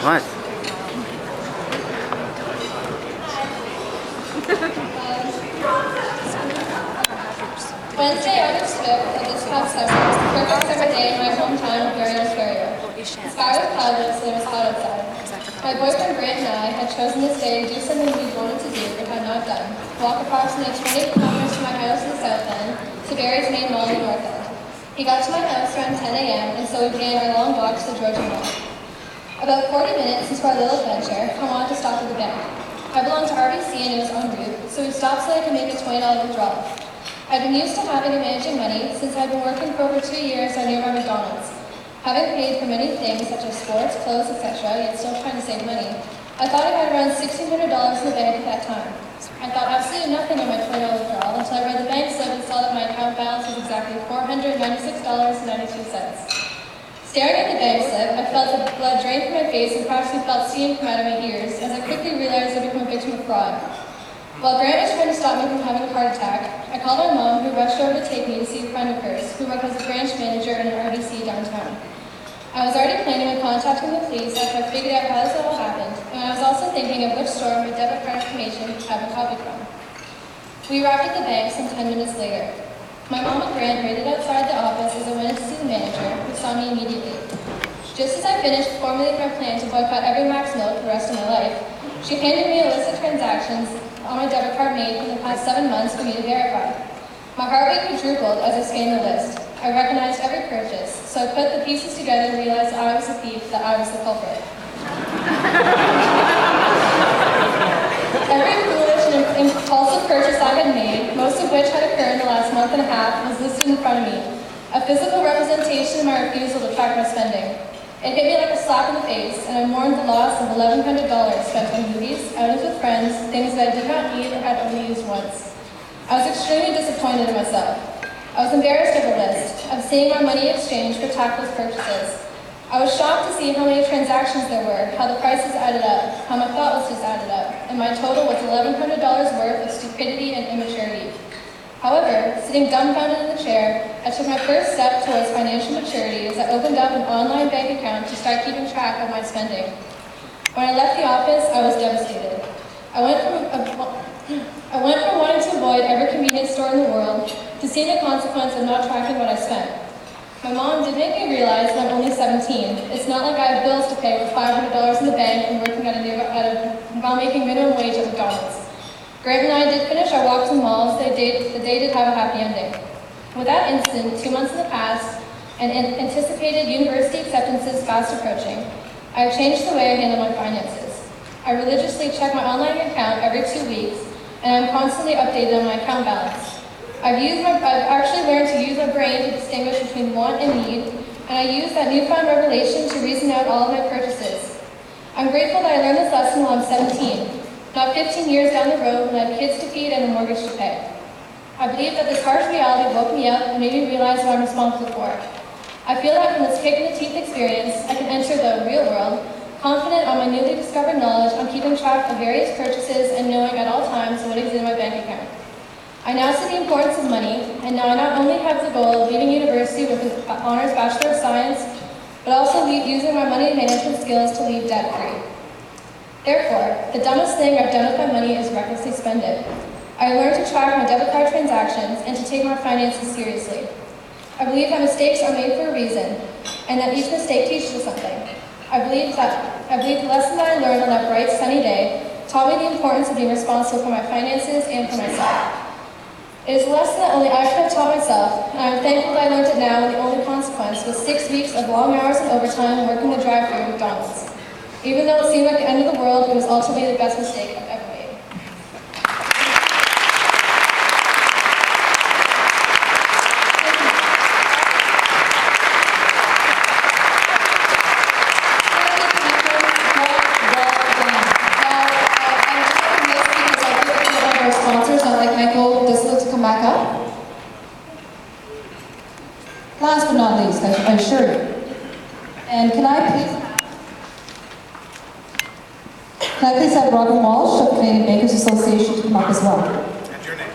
What? Wednesday, August 5th of this past summer was the perfect summer day in my hometown of Barrie, Ontario. The sky was cloudless and it was hot outside. My boyfriend Grant and I had chosen this day to do something we wanted to do but had not done. Walk approximately 20 kilometers from my house in the south end to Barrie's main mall in the north end. He got to my house around 10 a.m. and so we began our long walk to the Georgian Mall. About 40 minutes into our little adventure, I wanted to stop at the bank. I belonged to RBC and it was en route, so we stopped so I could make a $20 withdrawal. I've been used to having and managing money since I've been working for over 2 years at nearby McDonald's. Having paid for many things such as sports, clothes, etc., yet still trying to save money, I thought I had around $1,600 in the bank at that time. I thought absolutely nothing of my $20 withdrawal until I read the bank slip and saw that my account balance was exactly $496.92. Staring at the bank slip, I felt the blood drain from my face and practically felt steam come out of my ears as I quickly realized I'd become a victim of fraud. While Grant was trying to stop me from having a heart attack, I called my mom, who rushed over to take me to see a friend of hers, who worked as a branch manager in an RBC downtown. I was already planning on contacting the police after I figured out how this all happened, and I was also thinking of which store my debit card information to have a copy from. We arrived at the bank some 10 minutes later. My mom and Grant waited outside the office as I went in to see the manager, who saw me immediately. Just as I finished formulating my plan to boycott every Max Milk for the rest of my life, she handed me a list of transactions on my debit card made in the past 7 months for me to verify. My heart rate quadrupled as I scanned the list. I recognized every purchase, so I put the pieces together and realized that I was the thief, that I was the culprit. Every foolish and impulsive purchase I had made, most of which had occurred in the last month and a half, was listed in front of me, a physical representation of my refusal to track my spending. It hit me like a slap in the face, and I mourned the loss of $1,100 spent on movies, outings with friends, things that I did not need or had only used once. I was extremely disappointed in myself. I was embarrassed of the list, of seeing my money exchanged for tactless purchases. I was shocked to see how many transactions there were, how the prices added up, how my thoughtlessness added up, and my total was $1,100 worth of stupidity and immaturity. However, sitting dumbfounded in the chair, I took my first step towards financial maturity as I opened up an online bank account to start keeping track of my spending. When I left the office, I was devastated. I went from wanting to avoid every convenience store in the world to seeing the consequence of not tracking what I spent. My mom did make me realize that I'm only 17. It's not like I have bills to pay with $500 in the bank and working while making minimum wage at McDonald's. Grant and I did finish our walk to the malls. The day did have a happy ending. With that incident, 2 months in the past, and anticipated university acceptances fast approaching, I have changed the way I handle my finances. I religiously check my online account every 2 weeks, and I'm constantly updated on my account balance. I've actually learned to use my brain to distinguish between want and need, and I use that newfound revelation to reason out all of my purchases. I'm grateful that I learned this lesson while I'm 17. Not 15 years down the road when I have kids to feed and a mortgage to pay. I believe that this harsh reality woke me up and made me realize what I'm responsible for. I feel that from this kick-in-the-teeth experience, I can enter the real world, confident on my newly discovered knowledge on keeping track of various purchases and knowing at all times what is in my bank account. I now see the importance of money, and now I not only have the goal of leaving university with an honors Bachelor of Science, but also using my money management skills to leave debt-free. Therefore, the dumbest thing I've done with my money is recklessly spend it. I learned to track my debit card transactions and to take my finances seriously. I believe that mistakes are made for a reason, and that each mistake teaches us something. I believe the lesson that I learned on that bright, sunny day taught me the importance of being responsible for my finances and for myself. It is a lesson that only I could have taught myself, and I'm thankful that I learned it now, and the only consequence was 6 weeks of long hours and overtime working the drive-thru at McDonald's. Even though it seemed like the end of the world, it was ultimately the best mistake I've ever made. Our sponsors, I'd like Michael Dislow to come back up. Last but not least, I assure you. And can I please have Robin Walsh of Canadian Bankers Association to come up as well. And your name.